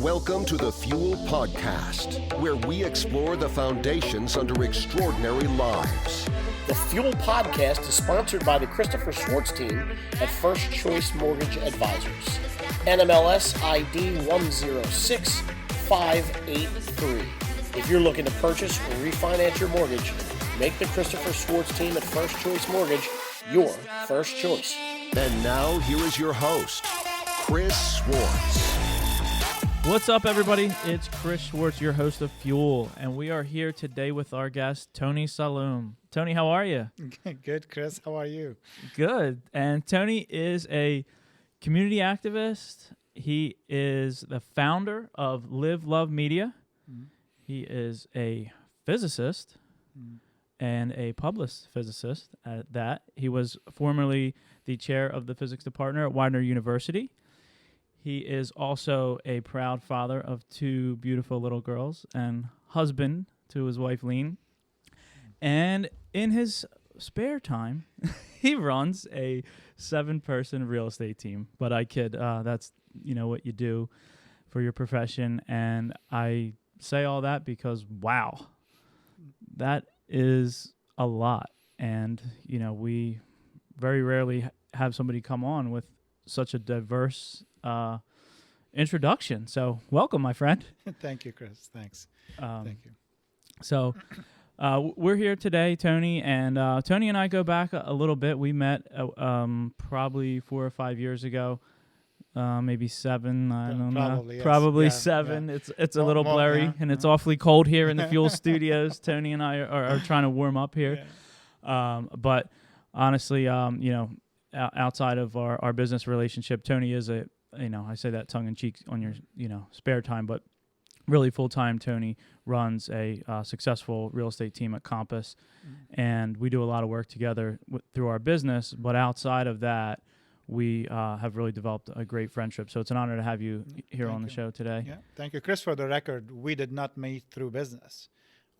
Welcome to the Fuel Podcast, where we explore the foundations under extraordinary lives. The Fuel Podcast is sponsored by the Christopher Swartz team at First Choice Mortgage Advisors. NMLS ID 106583. If you're looking to purchase or refinance your mortgage, make the Christopher Swartz team at First Choice Mortgage your first choice. And now, here is your host, Chris Swartz. What's up, everybody? It's Chris Swartz, your host of Fuel, and we are here today with our guest, Tony Salloum. Tony, how are you? Good, Chris. How are you? Good. And Tony is a community activist. He is the founder of Live Love Media. Mm-hmm. He is a physicist and a published physicist at that. He was formerly the chair of the physics department at Widener University. He is also a proud father of two beautiful little girls and husband to his wife, Lean. And in his spare time, he runs a 7-person real estate team. But I kid, that's what you do for your profession. And I say all that because, wow, that is a lot. And, we very rarely have somebody come on with such a diverse introduction. So welcome, my friend. Thank you, Chris. Thanks. Thank you. So we're here today, Tony, and Tony and I go back a little bit. We met probably 4 or 5 years ago, maybe 7. I don't know. Yes. Probably 7. Yeah. It's a little blurry, and it's awfully cold here in the Fuel Studios. Tony and I are trying to warm up here. Yeah. But honestly, outside of our business relationship, Tony is I say that tongue in cheek on your, spare time, but really full time, Tony runs a successful real estate team at Compass, and we do a lot of work together through our business. But outside of that, we have really developed a great friendship. So it's an honor to have you here on the show today. Yeah, thank you, Chris. For the record, we did not meet through business.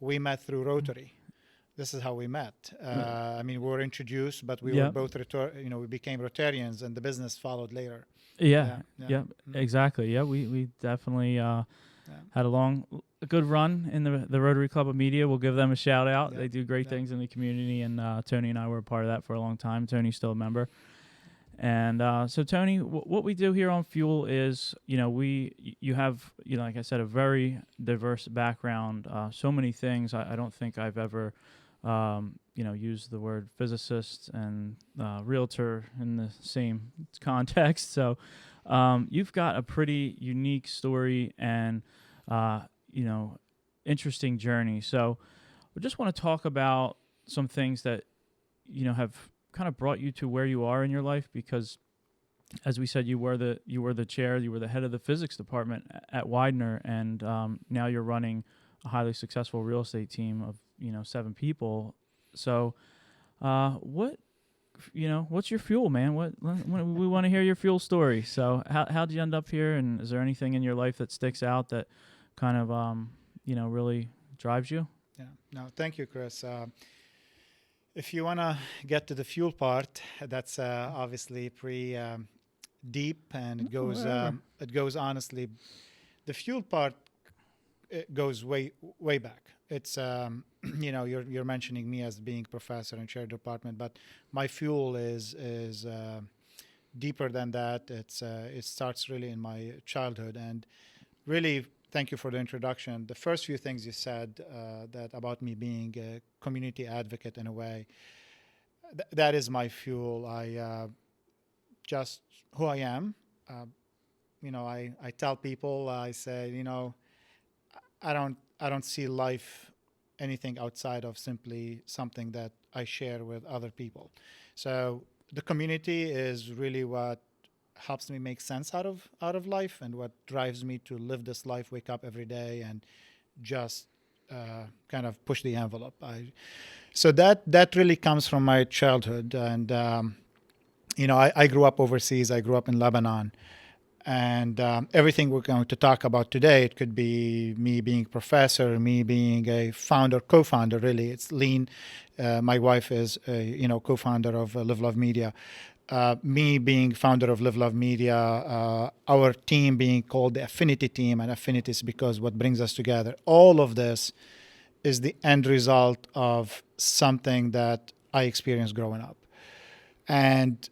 We met through Rotary. This is how we met. We were introduced, but we were both, we became Rotarians, and the business followed later. Yeah, exactly. Yeah, we definitely had a good run in the Rotary Club of Media. We'll give them a shout out. They do great things in the community, and Tony and I were a part of that for a long time. Tony's still a member. And so, Tony, what we do here on Fuel is, you have, like I said, a very diverse background. So many things. I don't think I've ever use the word physicist and realtor in the same context. So you've got a pretty unique story and, interesting journey. So I just want to talk about some things that, have kind of brought you to where you are in your life, because as we said, you were the chair, you were the head of the physics department at Widener, and now you're running a highly successful real estate team of 7 people. So what's your fuel, man? We want to hear your fuel story. So how'd you end up here, and is there anything in your life that sticks out that kind of really drives you? Yeah. No, thank you, Chris. If you want to get to the fuel part, that's obviously pretty deep, and it goes honestly. The fuel part, it goes way back. It's you're mentioning me as being professor and chair department, but my fuel is deeper than that. It starts really in my childhood, and really thank you for the introduction. The first few things you said that about me being a community advocate in a way, that is my fuel. I just who I am. I tell people, I say, I don't see life anything outside of simply something that I share with other people. So the community is really what helps me make sense out of life, and what drives me to live this life, wake up every day and just kind of push the envelope. So that really comes from my childhood. And I grew up overseas. I grew up in Lebanon. And everything we're going to talk about today, it could be me being a professor, me being a founder, co-founder, really. It's Lean. My wife is, co-founder of Live Love Media. me being founder of Live Love Media, our team being called the Affinity Team, and Affinity is because what brings us together. All of this is the end result of something that I experienced growing up. And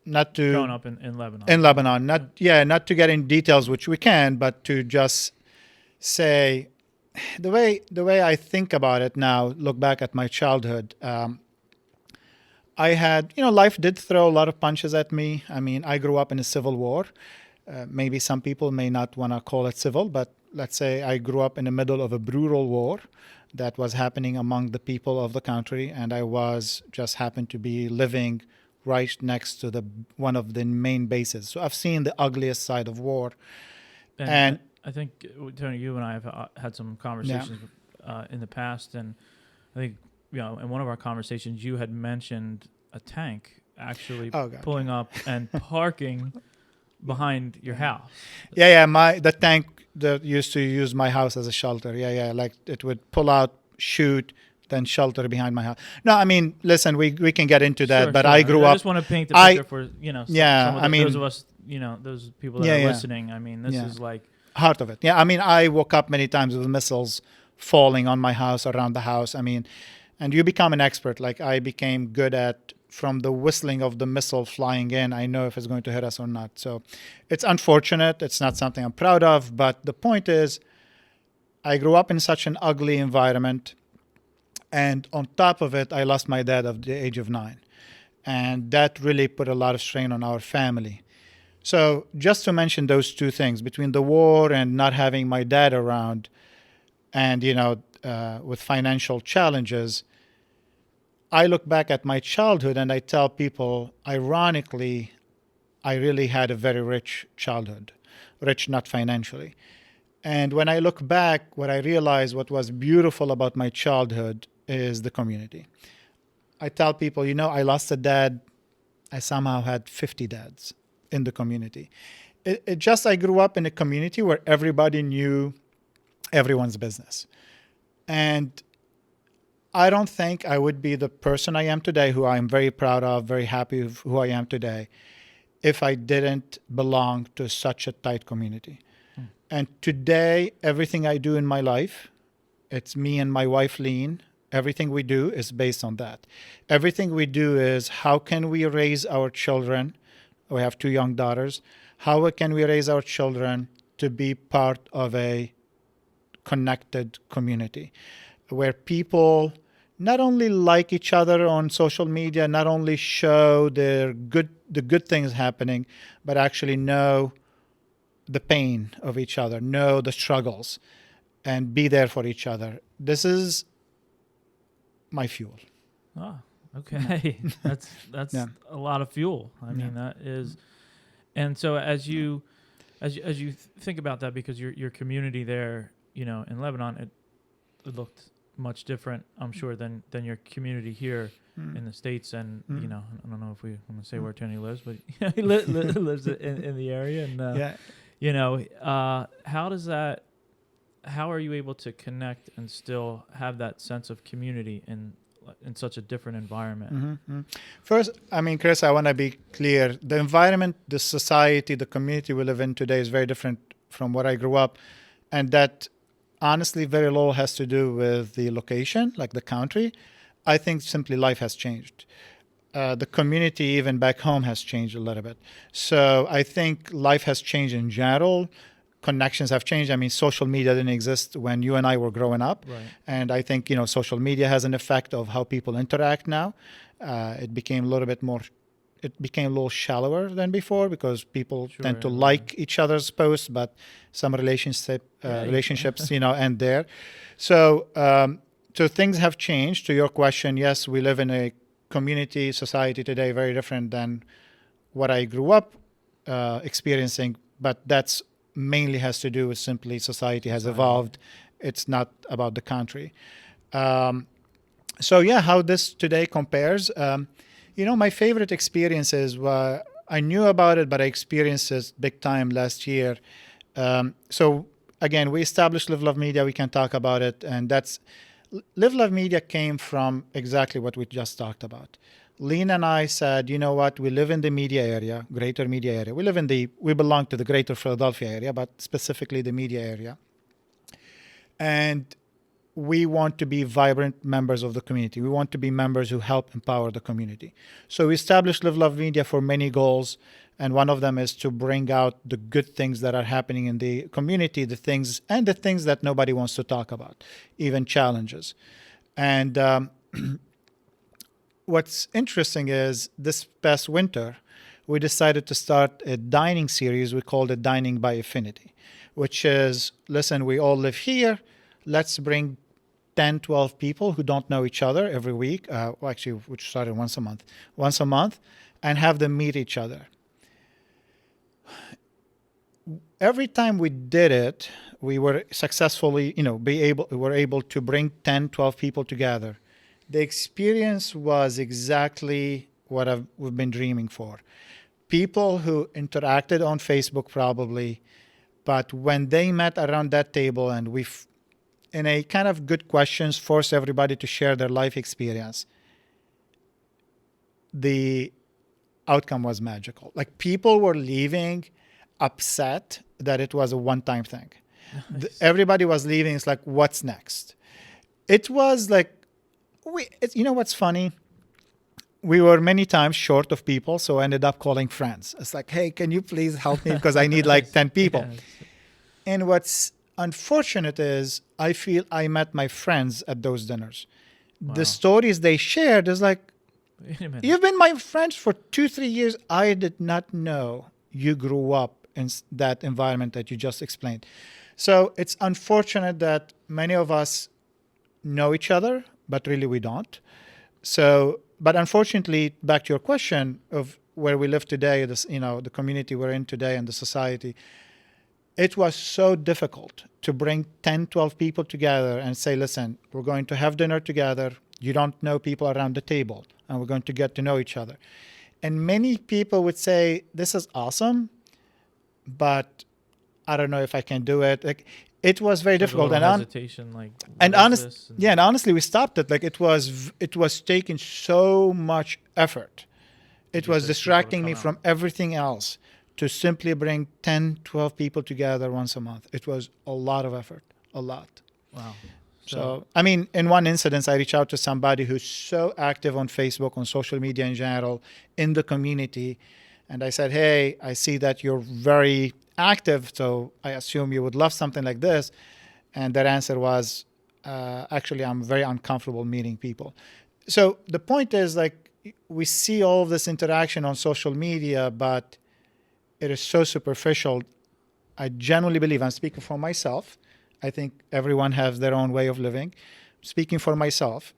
not to... Growing up in Lebanon. In Lebanon. Not to get in details, which we can, but to just say... The way I think about it now, look back at my childhood, I had, life did throw a lot of punches at me. I mean, I grew up in a civil war. Maybe some people may not want to call it civil, but let's say I grew up in the middle of a brutal war that was happening among the people of the country, and I just happened to be living right next to one of the main bases. So I've seen the ugliest side of war. And I think, Tony, you and I have had some conversations in the past, and I think, in one of our conversations, you had mentioned a tank actually pulling up and parking behind your house. The tank that used to use my house as a shelter. Like it would pull out, shoot, then shelter behind my house. No, I mean, listen, we can get into that, but I grew up... I just want to paint the picture for, those of us, those people that are listening. I mean, this is like... Heart of it. Yeah, I mean, I woke up many times with missiles falling on my house, around the house. I mean, and you become an expert. Like I became good at, from the whistling of the missile flying in, I know if it's going to hit us or not. So it's unfortunate. It's not something I'm proud of. But the point is, I grew up in such an ugly environment. And on top of it, I lost my dad at the age of 9. And that really put a lot of strain on our family. So just to mention those two things, between the war and not having my dad around and, with financial challenges, I look back at my childhood and I tell people, ironically, I really had a very rich childhood, rich not financially. And when I look back, what I realize what was beautiful about my childhood is the community. I tell people, I lost a dad. I somehow had 50 dads in the community. I grew up in a community where everybody knew everyone's business. And I don't think I would be the person I am today, who I'm very proud of, very happy with who I am today, if I didn't belong to such a tight community. And today, everything I do in my life, it's me and my wife, Lean. Everything we do is based on that. Everything we do is, how can we raise our children? We have 2 young daughters. How can we raise our children to be part of a connected community where people not only like each other on social media, not only show the good things happening, but actually know the pain of each other, know the struggles, and be there for each other. This is my fuel. Oh, okay. That's a lot of fuel. I mean, that is, and so as you think about that, because your community there, in Lebanon, it looked much different, I'm sure, than your community here in the States. And I don't know if we want to say where Tony lives, but he lives in the area. And how are you able to connect and still have that sense of community in such a different environment? First, I mean, Chris, I want to be clear. The environment, the society, the community we live in today is very different from what I grew up. And that honestly very little has to do with the location, like the country. I think simply life has changed. The community, even back home, has changed a little bit. So I think life has changed in general. Connections have changed. I mean, social media didn't exist when you and I were growing up. Right. And I think, social media has an effect of how people interact now. It became a little shallower than before because people tend to like each other's posts, but some relationships, end there. So things have changed. To your question, yes, we live in a community, society today, very different than what I grew up experiencing, but that's mainly has to do with simply society has evolved. It's not about the country. How this today compares. My favorite experiences were, I knew about it, but I experienced it big time last year. So again, we established Live Love Media. We can talk about it. And Live Love Media came from exactly what we just talked about. Lena and I said, you know what, we live in the media area, greater media area. We belong to the greater Philadelphia area, but specifically the media area. And we want to be vibrant members of the community. We want to be members who help empower the community. So we established Live Love Media for many goals. And one of them is to bring out the good things that are happening in the community, the things that nobody wants to talk about, even challenges. And what's interesting is this past winter, we decided to start a dining series. We called it Dining by Affinity, which is, listen, we all live here. Let's bring 10, 12 people who don't know each other every week, which started once a month, and have them meet each other. Every time we did it, we were successfully, we were able to bring 10, 12 people together. The experience was exactly what we've been dreaming for. People who interacted on Facebook probably, but when they met around that table and in a kind of good questions, forced everybody to share their life experience, the outcome was magical. Like, people were leaving upset that it was a one-time thing. Nice. Everybody was leaving. It's like, what's next? It was like, you know what's funny? We were many times short of people, so I ended up calling friends. It's like, hey, can you please help me? Because I need like 10 people. Yes. And what's unfortunate is I feel I met my friends at those dinners. Wow. The stories they shared is like, you've been my friends for 2-3 years. I did not know you grew up in that environment that you just explained. So it's unfortunate that many of us know each other, but really we don't. So, but unfortunately, back to your question of where we live today, the community we're in today and the society, it was so difficult to bring 10, 12 people together and say, listen, we're going to have dinner together. You don't know people around the table, and we're going to get to know each other. And many people would say, this is awesome, but I don't know if I can do it. Like, it was very difficult. And hesitation, honestly, we stopped it. Like, it was taking so much effort. It was distracting me from everything else to simply bring 10, 12 people together once a month. It was a lot of effort, a lot. Wow. So, I mean, in one incident, I reached out to somebody who's so active on Facebook, on social media in general, in the community. And I said, hey, I see that you're very active, so I assume you would love something like this. And their answer was, actually, I'm very uncomfortable meeting people. So the point is, like, we see all of this interaction on social media, but it is so superficial. I genuinely believe, I'm speaking for myself, I think everyone has their own way of living. Speaking for myself,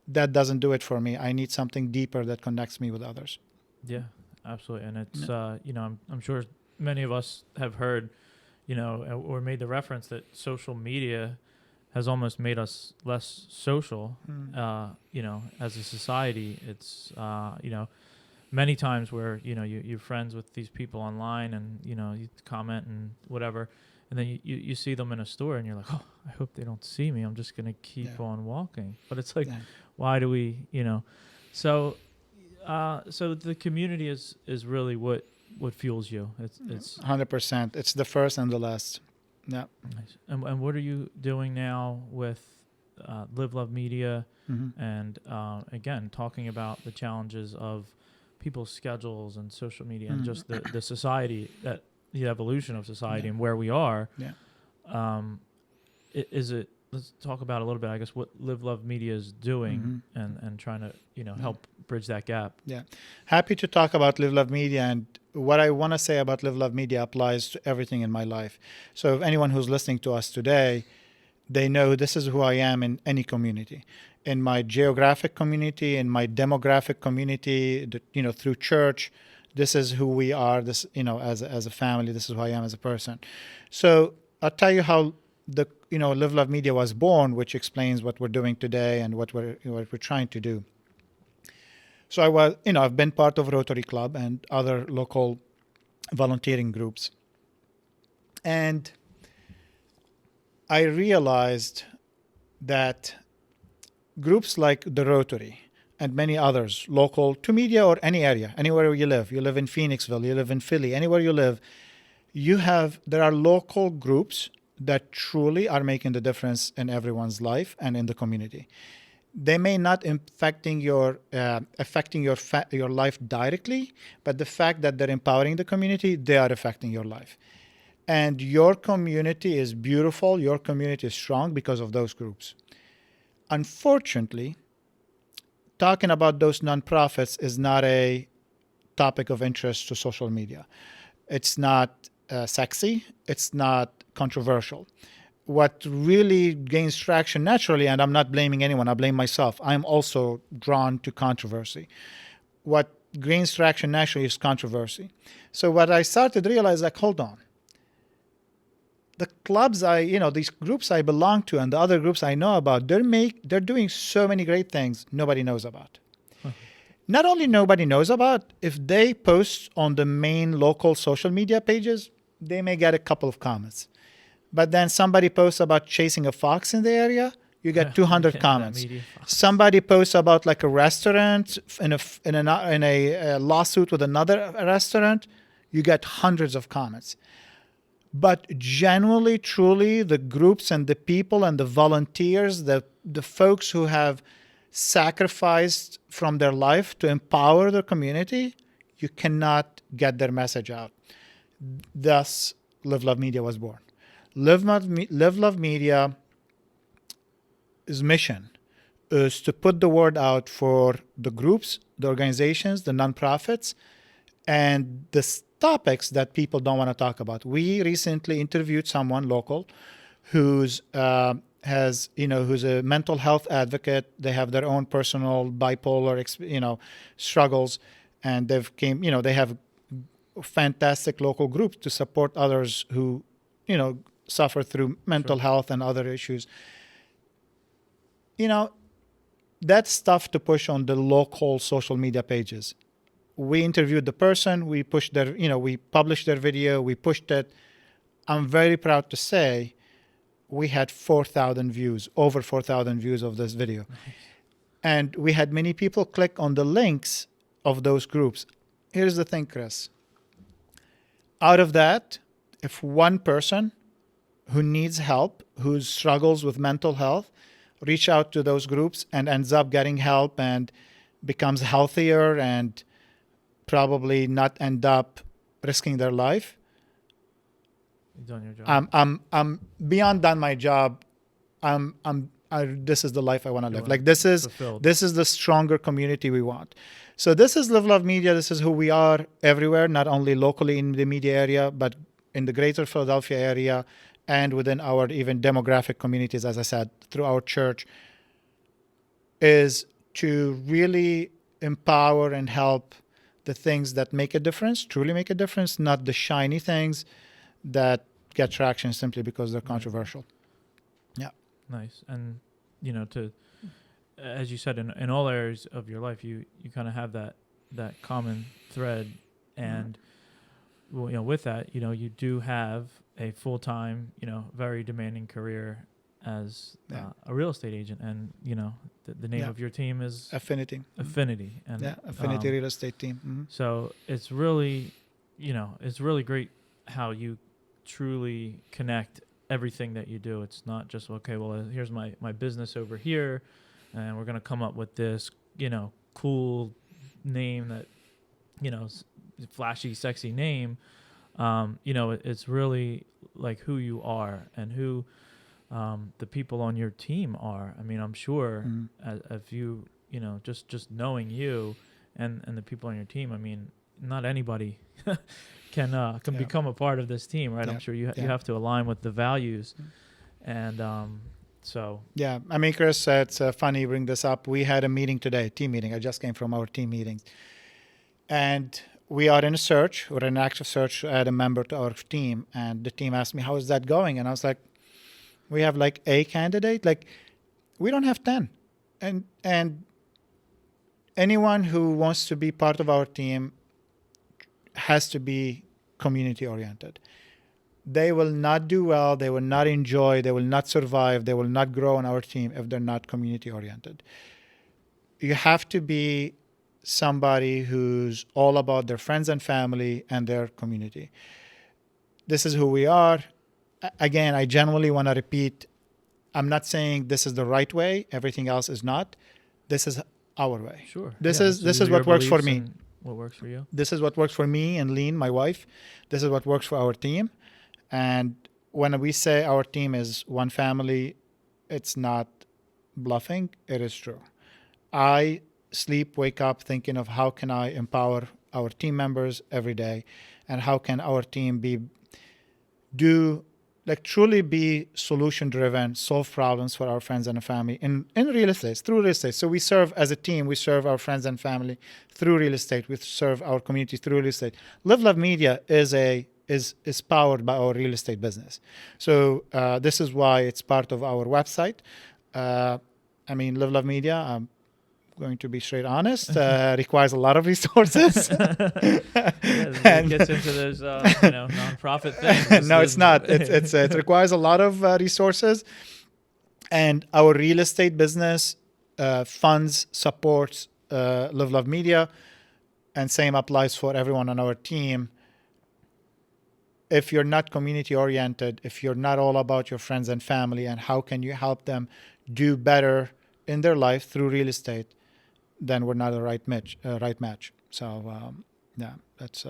that doesn't do it for me. I need something deeper that connects me with others. Yeah, absolutely. And it's, I'm sure many of us have heard, or made the reference that social media has almost made us less social, as a society. It's, many times where, you're friends with these people online and, you comment and whatever. And then you see them in a store and you're like, oh, I hope they don't see me. I'm just going to keep on walking. But it's like, why do we, So the community is really what fuels you. It's 100%. It's the first and the last. Yeah. Nice. And what are you doing now with Live Love Media? Mm-hmm. And again, talking about the challenges of people's schedules and social media and just the society, that the evolution of society and where we are. Yeah. Let's talk about a little bit, I guess, what Live Love Media is doing and trying to, help bridge that gap. Yeah. Happy to talk about Live Love Media, and what I want to say about Live Love Media applies to everything in my life. So if anyone who's listening to us today, they know this is who I am in any community. In my geographic community, in my demographic community, through church, this is who we are. This, as a family, this is who I am as a person. So I'll tell you how the Live Love Media was born, which explains what we're doing today and what we're trying to do. So I've been part of Rotary Club and other local volunteering groups, and I realized that groups like the Rotary and many others, local to media or any area, anywhere you live. You live in Phoenixville, you live in Philly, anywhere you live, there are local groups that truly are making the difference in everyone's life and in the community. They may not affecting your life directly, but the fact that they're empowering the community, they are affecting your life. And your community is beautiful, your community is strong because of those groups. Unfortunately, talking about those nonprofits is not a topic of interest to social media. It's not sexy. It's not controversial. What really gains traction naturally, and I'm not blaming anyone, I blame myself. I'm also drawn to controversy. What gains traction naturally is controversy. So what I started to realize, like, hold on. The clubs these groups I belong to and the other groups I know about, they're doing so many great things nobody knows about. Not only nobody knows about, if they post on the main local social media pages, they may get a couple of comments. But then somebody posts about chasing a fox in the area, you get 200 comments. Somebody posts about like a restaurant in a lawsuit with another restaurant, you get hundreds of comments. But genuinely, truly, the groups and the people and the volunteers, the folks who have sacrificed from their life to empower the community, you cannot get their message out. Thus, Live Love Media was born. Live Love Media's mission is to put the word out for the groups, the organizations, the nonprofits, and the topics that people don't want to talk about. We recently interviewed someone local who's a mental health advocate. They have their own personal bipolar, struggles, and they have fantastic local groups to support others who, suffer through mental health and other issues. That's tough to push on the local social media pages. We interviewed the person, we pushed we published their video, we pushed it. I'm very proud to say we had 4,000 views, over 4,000 views of this video. Nice. And we had many people click on the links of those groups. Here's the thing, Chris. Out of that, if one person who needs help, who struggles with mental health, reach out to those groups and ends up getting help and becomes healthier and probably not end up risking their life. You've done your job. I'm beyond done my job. This is the life I want to live. Like this is the stronger community we want. So this is Live Love Media. This is who we are everywhere, not only locally in the media area, but in the greater Philadelphia area and within our even demographic communities, as I said, through our church, is to really empower and help the things that make a difference, truly make a difference, not the shiny things that get traction simply because they're controversial. Yeah. Nice. And, as you said, in all areas of your life, you kind of have that common thread. And, with that, you do have a full-time, very demanding career as a real estate agent. And, the name of your team is Affinity. Affinity. And, Affinity Real Estate Team. Mm-hmm. So it's really, it's really great how you truly connect everything that you do. It's not just, okay, well, here's my business over here, and we're going to come up with this, cool name that, flashy, sexy name. It's really like who you are and who the people on your team are. I mean, I'm sure if you, just knowing you and the people on your team, I mean, not anybody can become a part of this team, right? I'm sure you have to align with the values. And so. Yeah, I mean, Chris, it's funny you bring this up. We had a meeting today, team meeting. I just came from our team meetings. And we are in a search. We're in an active search to add a member to our team. And the team asked me, how is that going? And I was like, we have like a candidate. Like, we don't have 10. And anyone who wants to be part of our team has to be community-oriented. They will not do well. They will not enjoy. They will not survive. They will not grow on our team if they're not community-oriented. you have to be somebody who's all about their friends and family and their community. This is who we are. Again, I genuinely want to repeat, I'm not saying this is the right way. Everything else is not. This is our way. Sure. This Yeah, is your what works for beliefs me. and what works for you. This is what works for me and Lean, my wife. This is what works for our team. And when we say our team is one family, it's not bluffing. It is true. I sleep, wake up thinking of how can I empower our team members every day, and how can our team truly be solution driven, solve problems for our friends and family in real estate, through real estate. So we serve as a team, we serve our friends and family through real estate, we serve our community through real estate. Live Love Media is powered by our real estate business. So this is why it's part of our website. Live Love Media, I'm going to be straight honest, requires a lot of resources. It gets into those nonprofit things. No, it's not. It requires a lot of resources, and our real estate business funds, supports Live Love Media, and same applies for everyone on our team. If you're not community oriented, if you're not all about your friends and family and how can you help them do better in their life through real estate, then we're not a right match. So that's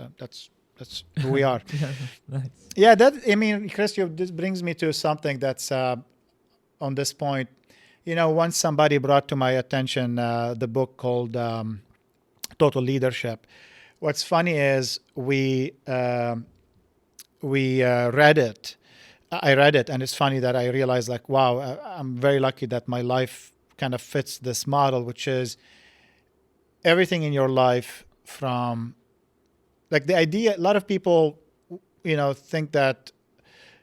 who we are. Yeah, nice. Yeah, Chris, this brings me to something that's on this point. Once somebody brought to my attention the book called Total Leadership. What's funny is we read it. I read it, and it's funny that I realized, like, wow, I'm very lucky that my life kind of fits this model, which is everything in your life, from like the idea. A lot of people, think that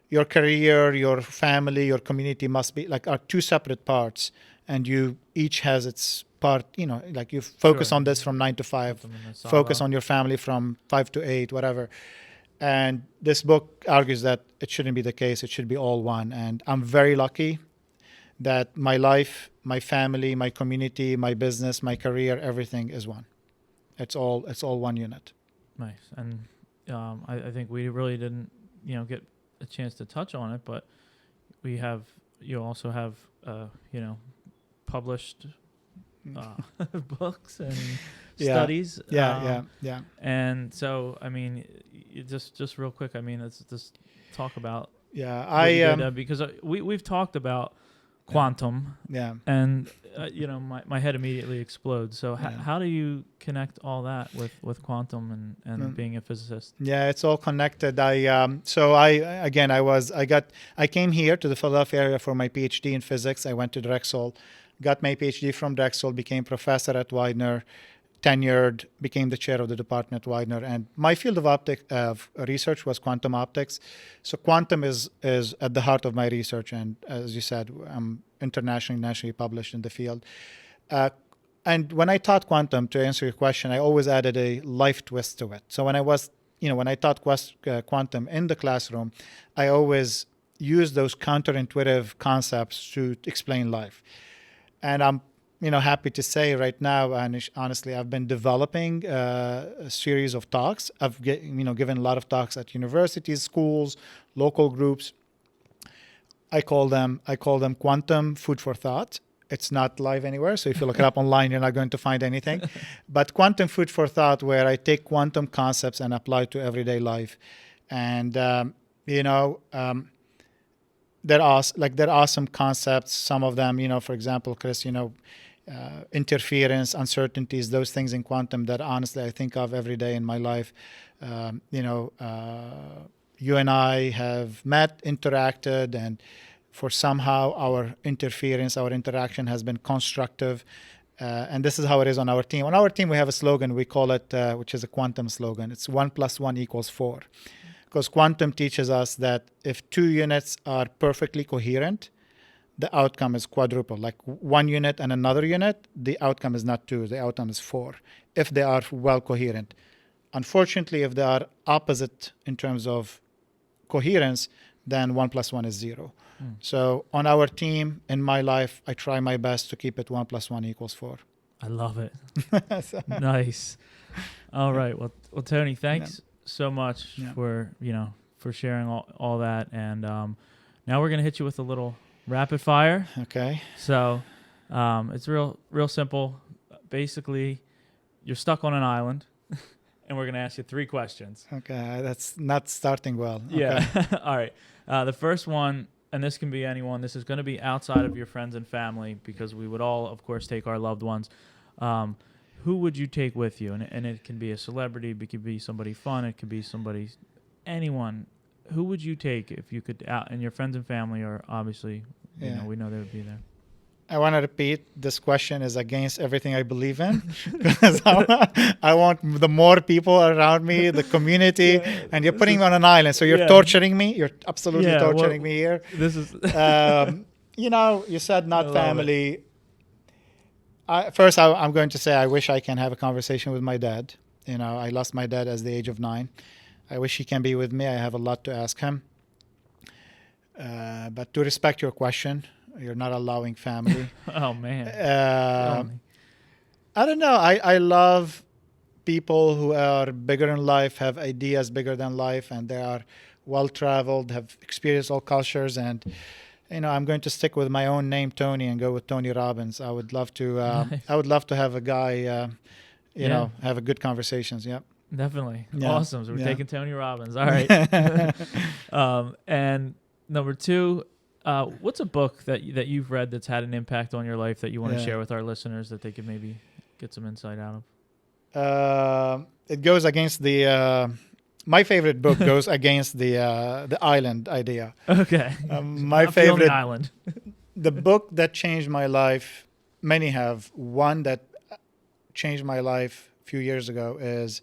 your career, your family, your community must be are two separate parts, and you each has its part. Like you focus on this from 9 to 5, focus on your family from 5 to 8, whatever. And this book argues that it shouldn't be the case. It should be all one. And I'm very lucky that my life, my family, my community, my business, my career, everything is one. It's all one unit. Nice. And I think we really didn't, get a chance to touch on it, but you also have, published books and studies. Yeah. And so, just real quick, let's just talk about. Yeah, because we've talked about quantum. Yeah. And my head immediately explodes. So how do you connect all that with quantum and being a physicist? Yeah, it's all connected. I came here to the Philadelphia area for my Ph.D. in physics. I went to Drexel, got my Ph.D. from Drexel, became professor at Widener, tenured, became the chair of the department at Widener, and my field of research was quantum optics. So quantum is at the heart of my research, and as you said, I'm internationally, nationally published in the field. And when I taught quantum, to answer your question, I always added a life twist to it. So when I taught quantum in the classroom, I always used those counterintuitive concepts to explain life. And I'm happy to say right now, and honestly, I've been developing a series of talks. I've given a lot of talks at universities, schools, local groups. I call them quantum food for thought. It's not live anywhere, so if you look it up online, you're not going to find anything. But quantum food for thought, where I take quantum concepts and apply to everyday life. And there are some concepts. Some of them, for example, Chris, interference, uncertainties, those things in quantum that honestly I think of every day in my life. You and I have met, interacted, and for somehow our interaction has been constructive. And this is how it is on our team. On our team, we have a slogan, we call it, which is a quantum slogan. It's 1 + 1 = 4. Because quantum teaches us that if 2 units are perfectly coherent, the outcome is quadruple. Like 1 unit and another unit, the outcome is not 2, the outcome is 4, if they are well coherent. Unfortunately, if they are opposite in terms of coherence, then 1 + 1 is 0. So on our team, in my life, I try my best to keep it 1 + 1 = 4. I love it. So, Nice. All right. Well, Tony, thanks so much Yeah. for sharing all that. And now we're gonna hit you with a little rapid fire. okay. So it's real simple. Basically, you're stuck on an island, and we're gonna ask you 3 questions. Okay. That's not starting well. Okay. Yeah. All right. The first one, and this can be anyone. This is going to be outside of your friends and family, because we would all, of course, take our loved ones. Who would you take with you? And it can be a celebrity, it could be somebody fun, it could be anyone. Who would you take if you could? And your friends and family are obviously, we know they would be there. I want to repeat, this question is against everything I believe in, because I want the more people around me, the community, and you're putting me on an island. So you're torturing me. You're absolutely torturing me here. This is You said not family. First, I'm going to say I wish I can have a conversation with my dad. I lost my dad at the age of 9. I wish he can be with me. I have a lot to ask him. But to respect your question, you're not allowing family. Oh, man. I don't know. I love people who are bigger in life, have ideas bigger than life, and they are well-traveled, have experienced all cultures. And, I'm going to stick with my own name, Tony, and go with Tony Robbins. I would love to. Nice. I would love to have a guy, have a good conversations. Yep. Definitely. Yeah. Awesome. So we're Yeah. taking Tony Robbins. All right. And number 2, what's a book that you've read that's had an impact on your life that you want to share with our listeners that they could maybe get some insight out of? It goes against my favorite book goes against the island idea. Okay. My Not the only favorite island. the book that changed my life. Many have. One that changed my life a few years ago is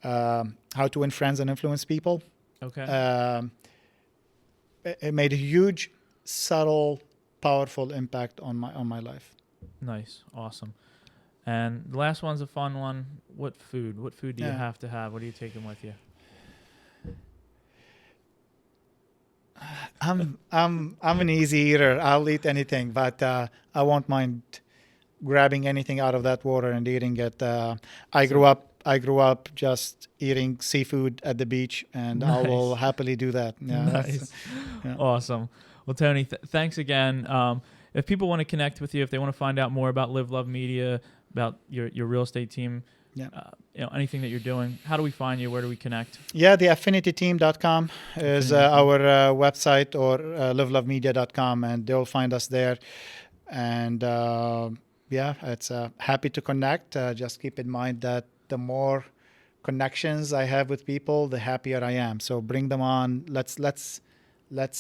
How to Win Friends and Influence People. Okay. It made a huge, subtle, powerful impact on my life. Nice. Awesome. And the last one's a fun one. What food do you have to have? What are you taking with you? I'm an easy eater. I'll eat anything, but I won't mind grabbing anything out of that water and eating it. I grew up just eating seafood at the beach, and Nice. I will happily do that. Yeah, Nice. yeah. Awesome. Well, Tony, thanks again. If people want to connect with you, if they want to find out more about Live Love Media, about your real estate team, anything that you're doing, how do we find you? Where do we connect? Yeah, the affinityteam.com is our website, or livelovemedia.com, and they'll find us there. And it's happy to connect. Just keep in mind that the more connections I have with people, the happier I am. So bring them on. Let's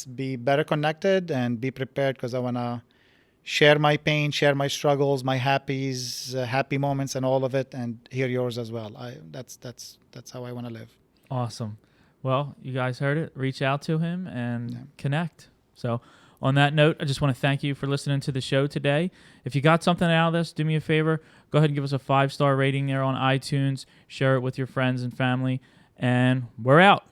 be better connected and be prepared, because I want to share my pain, share my struggles, my happy moments, and all of it, and hear yours as well. That's how I want to live. Awesome. Well, you guys heard it. Reach out to him and connect. So on that note, I just want to thank you for listening to the show today. If you got something out of this, do me a favor. Go ahead and give us a 5-star rating there on iTunes. Share it with your friends and family. And we're out.